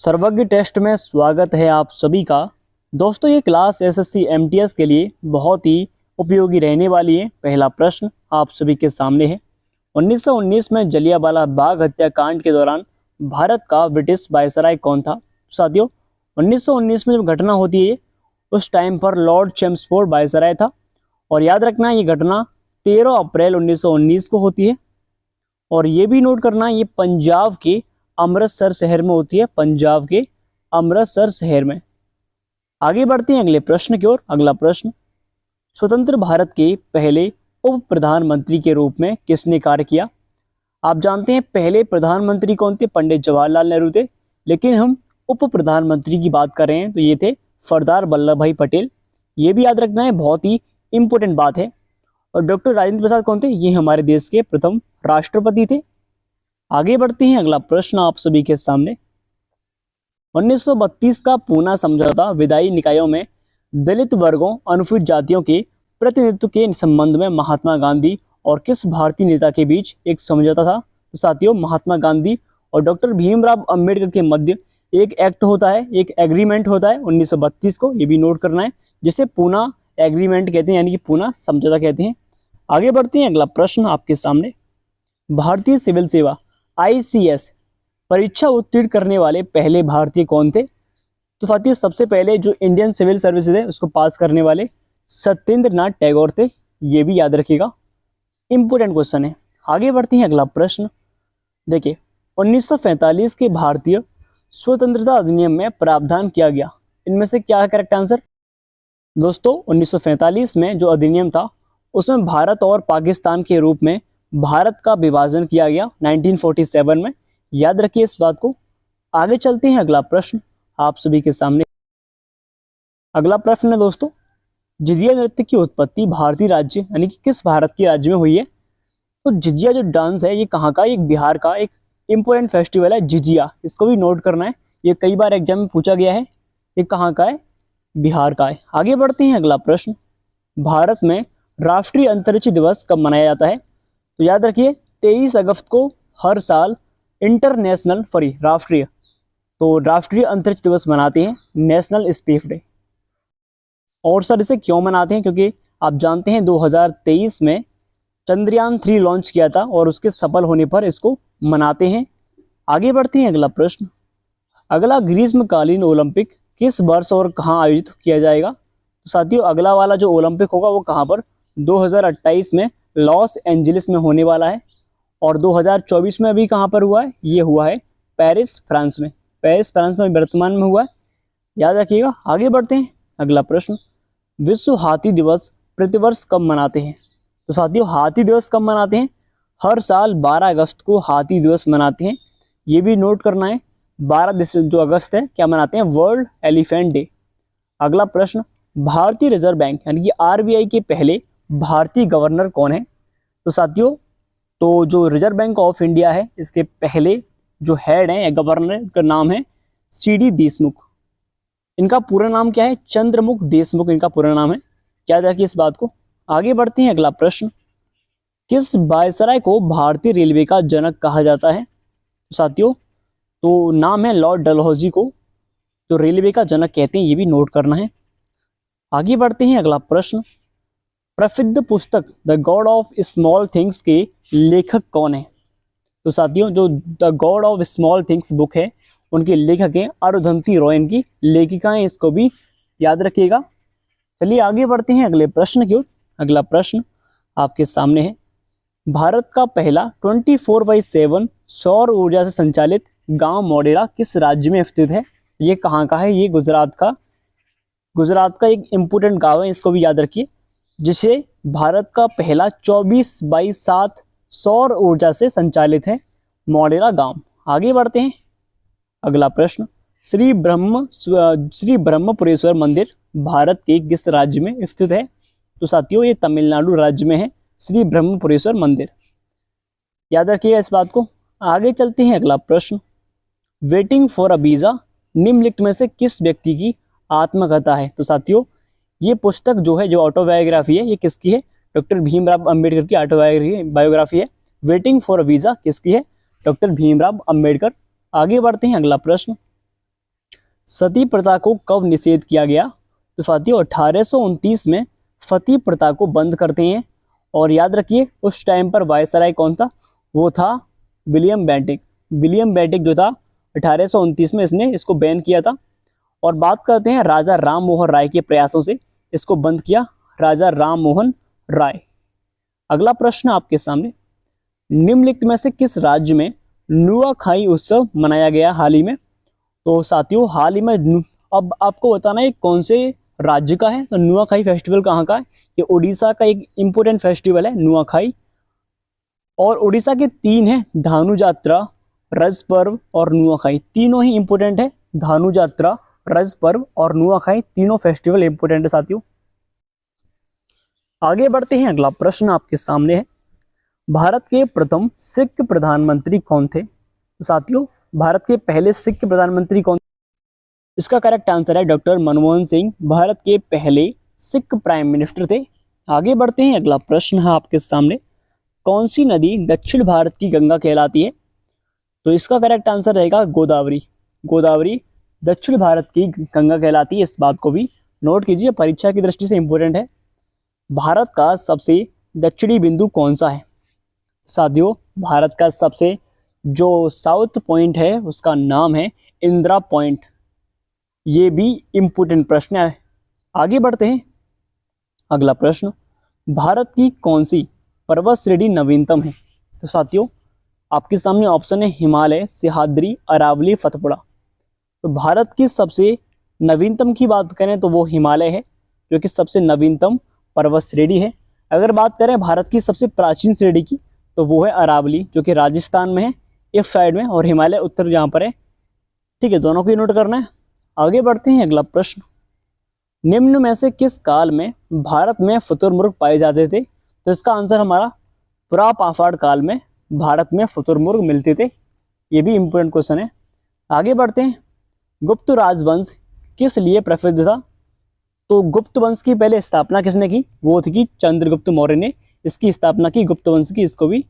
सर्वज्ञ टेस्ट में स्वागत है आप सभी का। दोस्तों, ये क्लास एसएससी एमटीएस के लिए बहुत ही उपयोगी रहने वाली है। पहला प्रश्न आप सभी के सामने है। 1919 में जलियांवाला बाग हत्याकांड के दौरान भारत का ब्रिटिश वायसराय कौन था? साथियों, 1919 में जब घटना होती है उस टाइम पर लॉर्ड चेम्सफोर्ड वायसराय था। और याद रखना, ये घटना 13 अप्रैल 1919 को होती है। और ये भी नोट करना, ये पंजाब के अमृतसर शहर में होती है। पंजाब के अमृतसर शहर में। आगे बढ़ते हैं अगले प्रश्न की ओर। अगला प्रश्न, स्वतंत्र भारत के पहले उप प्रधानमंत्री के रूप में किसने कार्य किया? आप जानते हैं पहले प्रधानमंत्री कौन थे? पंडित जवाहरलाल नेहरू थे। लेकिन हम उप प्रधानमंत्री की बात कर रहे हैं तो ये थे सरदार वल्लभ भाई पटेल। ये भी याद रखना है, बहुत ही इंपॉर्टेंट बात है। और डॉक्टर राजेंद्र प्रसाद कौन थे? ये हमारे देश के प्रथम राष्ट्रपति थे। आगे बढ़ते हैं, अगला प्रश्न आप सभी के सामने। 1932 का पूना समझौता विधायी निकायों में दलित वर्गों, अनुसूचित जातियों के प्रतिनिधित्व के संबंध में महात्मा गांधी और किस भारतीय नेता के बीच एक समझौता था? तो साथियों, महात्मा गांधी और डॉक्टर भीमराव अंबेडकर के मध्य एक एक्ट होता है, एक एग्रीमेंट होता है 1932 को। ये भी नोट करना है, जिसे पूना एग्रीमेंट कहते हैं, यानी कि पूना समझौता कहते हैं। आगे बढ़ते हैं, अगला प्रश्न आपके सामने। भारतीय सिविल सेवा ICS परीक्षा उत्तीर्ण करने वाले पहले भारतीय कौन थे? तो साथियों, सबसे पहले जो इंडियन सिविल सर्विसेज है उसको पास करने वाले सत्येंद्र नाथ टैगोर थे। ये भी याद रखिएगा, इंपोर्टेंट क्वेश्चन है। आगे बढ़ते हैं, अगला प्रश्न देखिए। 1945 के भारतीय स्वतंत्रता अधिनियम में प्रावधान किया गया, इनमें से क्या है करेक्ट आंसर? दोस्तों, 1945 में जो अधिनियम था उसमें भारत और पाकिस्तान के रूप में भारत का विभाजन किया गया 1947 में। याद रखिए इस बात को। आगे चलते हैं, अगला प्रश्न आप सभी के सामने। अगला प्रश्न है दोस्तों, झिझिया नृत्य की उत्पत्ति भारतीय राज्य यानी कि किस भारत के राज्य में हुई है? तो झिझिया जो डांस है ये कहाँ का? एक बिहार का एक इंपोर्टेंट फेस्टिवल है झिझिया। इसको भी नोट करना है, ये कई बार एग्जाम में पूछा गया है। ये कहाँ का है? बिहार का है। आगे बढ़ते हैं, अगला प्रश्न। भारत में राष्ट्रीय अंतरिक्ष दिवस कब मनाया जाता है? तो याद रखिए 23 अगस्त को हर साल राष्ट्रीय अंतरिक्ष दिवस मनाते हैं, नेशनल स्पेस डे। और सर इसे क्यों मनाते हैं? क्योंकि आप जानते हैं 2023 में चंद्रयान 3 लॉन्च किया था और उसके सफल होने पर इसको मनाते हैं। आगे बढ़ते हैं, अगला प्रश्न। अगला ग्रीष्मकालीन ओलंपिक किस वर्ष और कहाँ आयोजित किया जाएगा? तो साथियों, अगला वाला जो ओलंपिक होगा वो कहाँ पर? 2028 में लॉस एंजलिस में होने वाला है। और 2024 में अभी कहाँ पर हुआ है? ये हुआ है पेरिस, फ्रांस में। पेरिस, फ्रांस में वर्तमान में हुआ है, याद रखिएगा। आगे बढ़ते हैं, अगला प्रश्न। विश्व हाथी दिवस प्रतिवर्ष कब मनाते हैं? तो साथियों, हाथी दिवस कब मनाते हैं? हर साल 12 अगस्त को हाथी दिवस मनाते हैं। ये भी नोट करना है, 12 जो अगस्त है क्या मनाते हैं? World elephant day. अगला प्रश्न, भारतीय रिजर्व बैंक यानी कि RBI के पहले भारतीय गवर्नर कौन है? तो साथियों, तो जो रिजर्व बैंक ऑफ इंडिया है इसके पहले जो हेड है गवर्नर का नाम है CD देशमुख। इनका पूरा नाम क्या है? चंद्रमुख देशमुख इनका पूरा नाम है। क्या रखिए इस बात को। आगे बढ़ते हैं, अगला प्रश्न। किस वायसराय को भारतीय रेलवे का जनक कहा जाता है? तो साथियों, तो नाम है लॉर्ड डलहौजी को जो रेलवे का जनक कहते हैं। ये भी नोट करना है। आगे बढ़ते हैं, अगला प्रश्न। प्रसिद्ध पुस्तक the God of small things के लेखक कौन है? तो साथियों, जो the God of small things book है उनके लेखक हैं अरुंधति रॉय, इनकी लेखिका हैं। इसको भी याद रखिएगा। चलिए आगे बढ़ते हैं अगले प्रश्न की ओर। अगला प्रश्न आपके सामने है। भारत का पहला 24/7 सौर ऊर्जा से संचालित गांव मोढेरा किस राज्य में स्थित है? ये कहाँ का है? ये गुजरात का एक इंपोर्टेंट गांव है, इसको भी याद रखिए, जिसे भारत का पहला 24/7 सौर ऊर्जा से संचालित है, मोढेरा गांव। आगे बढ़ते हैं, अगला प्रश्न। श्री ब्रह्मपुरेश्वर मंदिर भारत के किस राज्य में स्थित है? तो साथियों, ये तमिलनाडु राज्य में है श्री ब्रह्मपुरेश्वर मंदिर। याद रखिएगा इस बात को। आगे चलते हैं, अगला प्रश्न। वेटिंग फॉर अ वीजा निम्नलिखित में से किस व्यक्ति की आत्मकथा है? तो साथियों, ये पुस्तक जो है, जो ऑटोबायोग्राफी है, ये किसकी है? डॉक्टर भीमराव अंबेडकर की ऑटोबायोग्राफी है। वेटिंग फॉर अ वीजा किसकी है? डॉक्टर भीमराव अंबेडकर। आगे बढ़ते हैं, अगला प्रश्न। सती प्रथा को कब निषेध किया गया? तो साथियों 1829 में सती प्रथा को बंद करते हैं। और याद रखिए उस टाइम पर वायसराय कौन था? वो था विलियम बेंटिक। विलियम बेंटिक जो था 1829 में इसने इसको बैन किया था। और बात करते हैं राजा राम मोहन राय के प्रयासों से इसको बंद किया, राजा राम मोहन राय। अगला प्रश्न आपके सामने, निम्नलिखित में से किस राज्य में नुआखाई उत्सव मनाया गया हाल ही में? तो साथियों हाल ही में अब आपको बताना है कौन से राज्य का है। तो नुआखाई फेस्टिवल कहाँ का है? ये उड़ीसा का एक इंपोर्टेंट फेस्टिवल है नुआखाई। और उड़ीसा के 3 हैं, धानु यात्रा, रज पर्व और नुआखाई। तीनों ही इंपोर्टेंट है। धानु यात्रा, रज पर्व और नुआखाई तीनों फेस्टिवल इंपोर्टेंट है साथियों। आगे बढ़ते हैं, अगला प्रश्न आपके सामने है, भारत के प्रथम सिख प्रधानमंत्री कौन थे? तो साथियों भारत के पहले सिख प्रधानमंत्री कौन? इसका करेक्ट आंसर है डॉक्टर मनमोहन सिंह, भारत के पहले सिख प्राइम मिनिस्टर थे। आगे बढ़ते हैं, अगला प्रश्न है आपके सामने, कौन सी नदी दक्षिण भारत की गंगा कहलाती है? तो इसका करेक्ट आंसर रहेगा गोदावरी। गोदावरी दक्षिण भारत की गंगा कहलाती है। इस बात को भी नोट कीजिए, परीक्षा की दृष्टि से इंपोर्टेंट है। भारत का सबसे दक्षिणी बिंदु कौन सा है? साथियों भारत का सबसे जो साउथ पॉइंट है उसका नाम है इंदिरा पॉइंट। ये भी इंपोर्टेंट प्रश्न है। आगे बढ़ते हैं, अगला प्रश्न, भारत की कौन सी पर्वत श्रेणी नवीनतम है? तो साथियों आपके सामने ऑप्शन है हिमालय, सह्याद्री, अरावली, सतपुड़ा। तो भारत की सबसे नवीनतम की बात करें तो वो हिमालय है, जो कि सबसे नवीनतम पर्वत श्रेणी है। अगर बात करें भारत की सबसे प्राचीन श्रेणी की तो वो है अरावली, जो कि राजस्थान में है एक साइड में, और हिमालय उत्तर जहाँ पर है। ठीक है, दोनों को ही नोट करना है। आगे बढ़ते हैं, अगला प्रश्न, निम्न में से किस काल में भारत में शुतुरमुर्ग पाए जाते थे? तो इसका आंसर हमारा पुरापाषाण काल में भारत में शुतुरमुर्ग मिलते थे। ये भी इंपोर्टेंट क्वेश्चन है। आगे बढ़ते हैं, गुप्त राजवंश किस लिए प्रसिद्ध था? तो गुप्त वंश की पहले स्थापना किसने की? वो थी कि चंद्रगुप्त मौर्य ने इसकी स्थापना की, गुप्त वंश की। इसको भी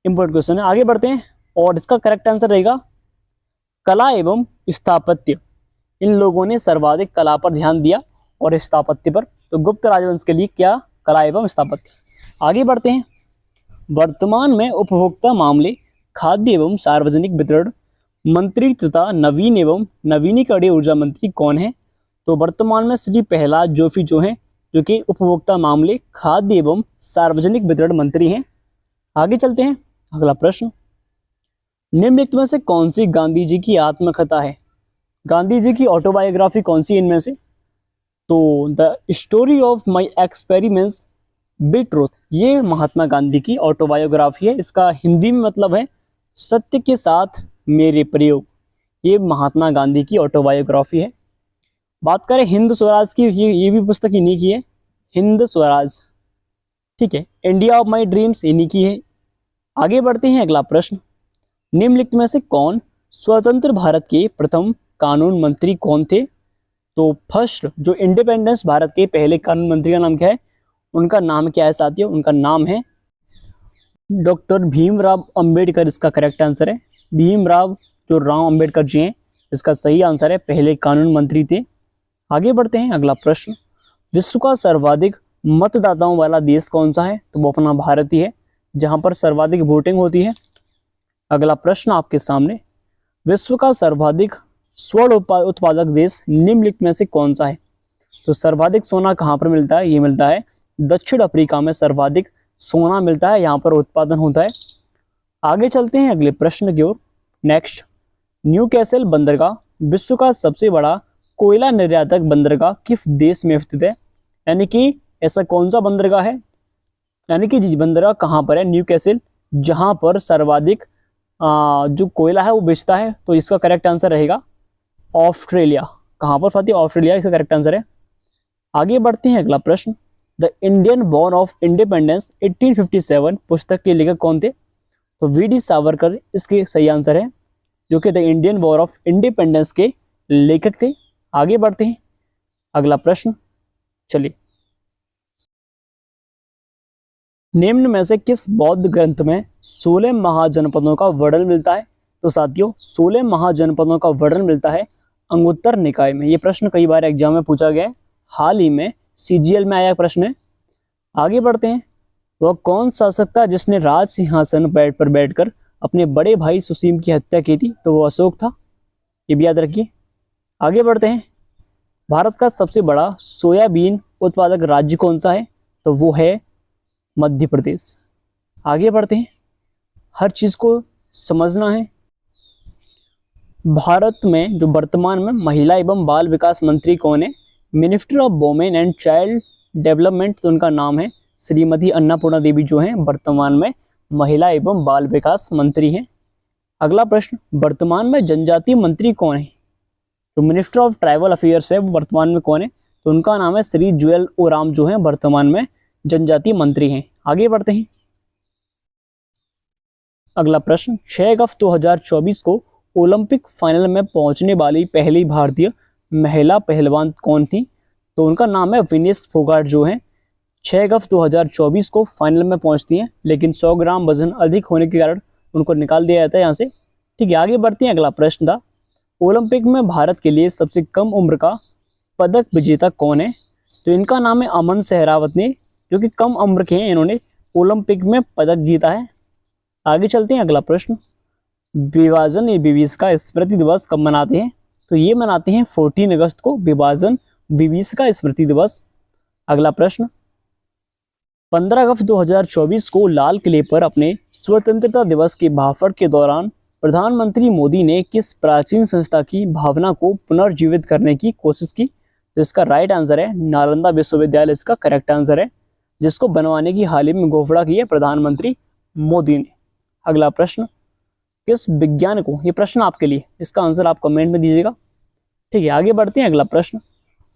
इंपोर्टेंट क्वेश्चन है। आगे बढ़ते हैं, और इसका करेक्ट आंसर रहेगा कला एवं स्थापत्य। इन लोगों ने सर्वाधिक कला पर ध्यान दिया और स्थापत्य पर। तो गुप्त राजवंश के लिए क्या? कला एवं स्थापत्य। आगे बढ़ते हैं, वर्तमान में उपभोक्ता मामले, खाद्य एवं सार्वजनिक वितरण मंत्री तथा नवीन एवं नवीनीकरणीय ऊर्जा मंत्री कौन है? तो वर्तमान में श्री प्रहलाद जोशी जो हैं, जो कि उपभोक्ता मामले, खाद्य एवं सार्वजनिक वितरण मंत्री हैं। आगे चलते हैं, अगला प्रश्न, निम्नलिखित में से कौन सी गांधी जी की आत्मकथा है? गांधी जी की ऑटोबायोग्राफी कौन सी इनमें से? तो the story of my experiments with truth, ये महात्मा गांधी की ऑटोबायोग्राफी है। इसका हिंदी में मतलब है सत्य के साथ मेरे प्रयोग। ये महात्मा गांधी की ऑटोबायोग्राफी है। बात करें हिंद स्वराज की, ये भी पुस्तक इन्हीं की है, हिंद स्वराज। ठीक है, इंडिया ऑफ माई ड्रीम्स इन्हीं की है। आगे बढ़ते हैं, अगला प्रश्न, निम्नलिखित में से कौन स्वतंत्र भारत के प्रथम कानून मंत्री कौन थे? तो फर्स्ट जो इंडिपेंडेंस भारत के पहले कानून मंत्री का नाम क्या है? उनका नाम क्या है साथियों? उनका नाम है डॉक्टर भीमराव अंबेडकर। इसका करेक्ट आंसर है भीमराव जो राव अंबेडकर जी हैं, इसका सही आंसर है, पहले कानून मंत्री थे। आगे बढ़ते हैं, अगला प्रश्न, विश्व का सर्वाधिक मतदाताओं वाला देश कौन सा है? तो वो अपना भारत ही है, जहां पर सर्वाधिक वोटिंग होती है। अगला प्रश्न आपके सामने, विश्व का सर्वाधिक स्वर्ण उत्पादक देश निम्नलिखित में से कौन सा है? तो सर्वाधिक सोना कहाँ पर मिलता है? ये मिलता है दक्षिण अफ्रीका में सर्वाधिक सोना मिलता है, यहाँ पर उत्पादन होता है। आगे चलते हैं अगले प्रश्न की ओर। नेक्स्ट, न्यू कैसल बंदरगाह विश्व का सबसे बड़ा कोयला निर्यातक बंदरगाह किस देश में स्थित है? यानी कि ऐसा कौन सा बंदरगाह है, यानी कि बंदरगाह कहाँ पर है न्यू कैसल, जहाँ पर सर्वाधिक जो कोयला है वो बेचता है? तो इसका करेक्ट आंसर रहेगा ऑस्ट्रेलिया। कहाँ पर साथी? ऑस्ट्रेलिया इसका करेक्ट आंसर है। आगे बढ़ते हैं, अगला प्रश्न, the Indian war of independence 1857 पुस्तक के लेखक कौन थे? तो वी.डी. सावरकर इसके सही आंसर है, जो कि the Indian war of independence के लेखक थे। आगे बढ़ते हैं, अगला प्रश्न, चलिए, निम्न में से किस बौद्ध ग्रंथ में 16 महाजनपदों का वर्णन मिलता है? तो साथियों 16 महाजनपदों का वर्णन मिलता है अंगुत्तर निकाय में। ये प्रश्न कई बार एग्जाम में पूछा गया है, हाल ही में CGL में आया प्रश्न है। आगे बढ़ते हैं। वह कौन शासक था जिसने राज सिंहासन पर बैठकर अपने बड़े भाई सुसीम की हत्या की थी? तो वो अशोक था, ये भी याद रखिए। आगे बढ़ते हैं। भारत का सबसे बड़ा सोयाबीन उत्पादक राज्य कौन सा है? तो वो है मध्य प्रदेश। आगे बढ़ते हैं। हर चीज को समझना है। भारत में जो वर्तमान में महिला एवं बाल विकास मंत्री कौन है? Minister of women and child development, तो उनका नाम है श्रीमती अन्नपूर्णा देवी, जो हैं वर्तमान में महिला एवं बाल विकास मंत्री हैं। अगला प्रश्न, वर्तमान में जनजातीय मंत्री कौन है? तो मिनिस्टर ऑफ ट्राइबल अफेयर्स है, वो वर्तमान में कौन है? तो उनका नाम है श्री जुएल ओराम, जो है वर्तमान में जनजातीय मंत्री हैं। आगे बढ़ते हैं। अगला प्रश्न, 6 अगस्त 2024 को ओलंपिक फाइनल में पहुंचने वाली पहली भारतीय महिला पहलवान कौन थी? तो उनका नाम है विनेश फोगाट, जो है 6 अगस्त 2024 को फाइनल में पहुंचती हैं, लेकिन 100 ग्राम वजन अधिक होने के कारण उनको निकाल दिया जाता है यहाँ से। ठीक है, आगे बढ़ते हैं। अगला प्रश्न था, ओलंपिक में भारत के लिए सबसे कम उम्र का पदक विजेता कौन है? तो इनका नाम है अमन सहरावत ने, जो कि कम उम्र के हैं, इन्होंने ओलंपिक में पदक जीता है। आगे चलते हैं। अगला प्रश्न, विभाजन विभीषका स्मृति दिवस कब मनाते हैं? तो ये मनाते हैं 14 अगस्त को, विभाजन विभीषका स्मृति दिवस। अगला प्रश्न, 15 अगस्त 2024 को लाल किले पर अपने स्वतंत्रता दिवस के भाषण के दौरान प्रधानमंत्री मोदी ने किस प्राचीन संस्था की भावना को पुनर्जीवित करने की कोशिश की? तो इसका राइट आंसर है नालंदा विश्वविद्यालय, इसका करेक्ट आंसर है, जिसको बनवाने की हाल ही में घोषणा की है प्रधानमंत्री मोदी ने। अगला प्रश्न, किस विज्ञान को, ये प्रश्न आपके लिए, इसका आंसर आप कमेंट में दीजिएगा। ठीक है, आगे बढ़ते हैं। अगला प्रश्न,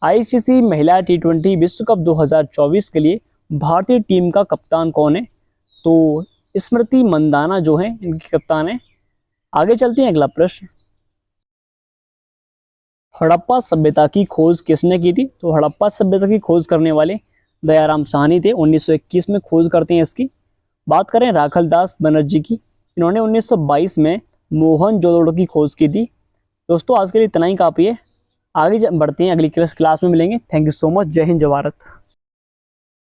ICC महिला T20 विश्व कप 2024 के लिए भारतीय टीम का कप्तान कौन है? तो स्मृति मंदाना जो है इनकी कप्तान है। आगे चलते हैं। अगला प्रश्न, हड़प्पा सभ्यता की खोज किसने की थी? तो हड़प्पा सभ्यता की खोज करने वाले दयाराम साहनी थे, 1921 में खोज करते हैं इसकी। बात करें राखल दास बनर्जी की, इन्होंने 1922 में मोहनजोदड़ो की खोज की थी। दोस्तों आज के लिए इतना ही काफ़ी है, आगे बढ़ते हैं, अगली क्लास में मिलेंगे। Thank you so much. जय हिंद, जय भारत।